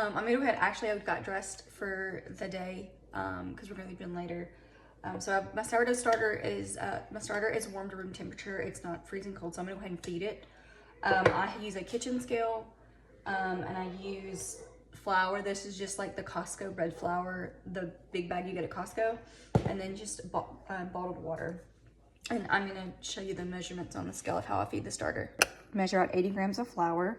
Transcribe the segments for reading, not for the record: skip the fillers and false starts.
I'm gonna go ahead. Actually, I got dressed for the day because we're gonna leave in later. My sourdough starter is warm to room temperature. It's not freezing cold, so I'm gonna go ahead and feed it. I use a kitchen scale, and I use flour. This is just like the Costco bread flour, the big bag you get at Costco, and then just bottled water. And I'm gonna show you the measurements on the scale of how I feed the starter. Measure out 80 grams of flour.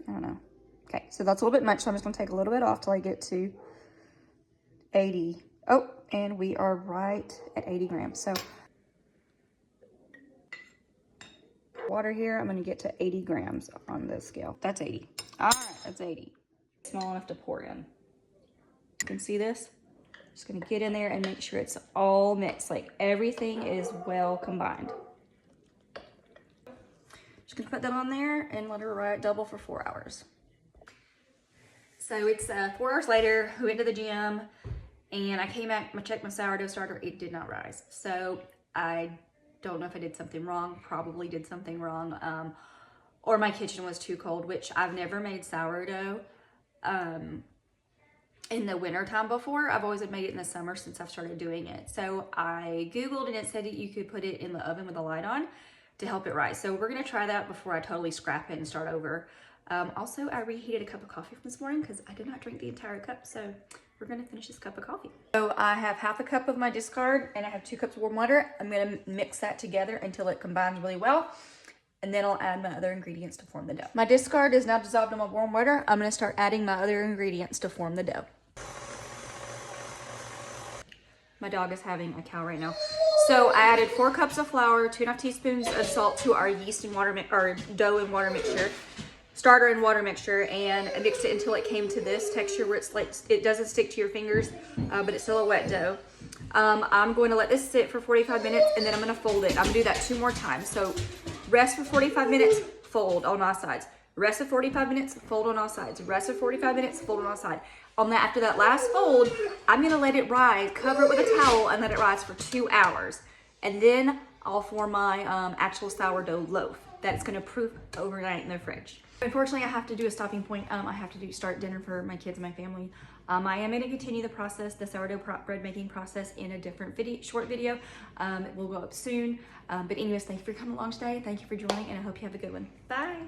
I don't know. Okay, so that's a little bit much, so I'm just gonna take a little bit off till I get to 80. Oh, and we are right at 80 grams. So water here, I'm gonna get to 80 grams on the scale. That's 80. All right, that's 80. Small enough to pour in. You can see this? Just gonna get in there and make sure it's all mixed, like everything is well combined. Just gonna put that on there and let her double for 4 hours. So it's 4 hours later, we went to the gym, and I came back, I checked my sourdough starter, it did not rise. So I don't know if I did something wrong, probably did something wrong, or my kitchen was too cold, which I've never made sourdough in the winter time before. I've always made it in the summer since I've started doing it. So I Googled and it said that you could put it in the oven with the light on to help it rise. So we're gonna try that before I totally scrap it and start over. Also, I reheated a cup of coffee from this morning because I did not drink the entire cup. So we're gonna finish this cup of coffee. So I have half a cup of my discard and I have 2 cups of warm water. I'm gonna mix that together until it combines really well. And then I'll add my other ingredients to form the dough. My discard is now dissolved in my warm water. I'm gonna start adding my other ingredients to form the dough. My dog is having a cow right now. So I added 4 cups of flour, 2.5 teaspoons of salt to our yeast and water or dough and water mixture, starter and water mixture, and I mixed it until it came to this texture where it's like it doesn't stick to your fingers, but it's still a wet dough. I'm going to let this sit for 45 minutes and then I'm going to fold it. I'm going to do that 2 more times. So rest for 45 minutes, fold on all sides. Rest of 45 minutes, fold on all sides. Rest of 45 minutes, fold on all sides. After that last fold, I'm gonna let it rise, cover it with a towel and let it rise for 2 hours. And then I'll form my actual sourdough loaf that's gonna proof overnight in the fridge. Unfortunately, I have to do a stopping point. I have to start dinner for my kids and my family. I am gonna continue the process, the sourdough bread making process, in a different short video. It will go up soon. But anyways, thank you for coming along today. Thank you for joining, and I hope you have a good one. Bye.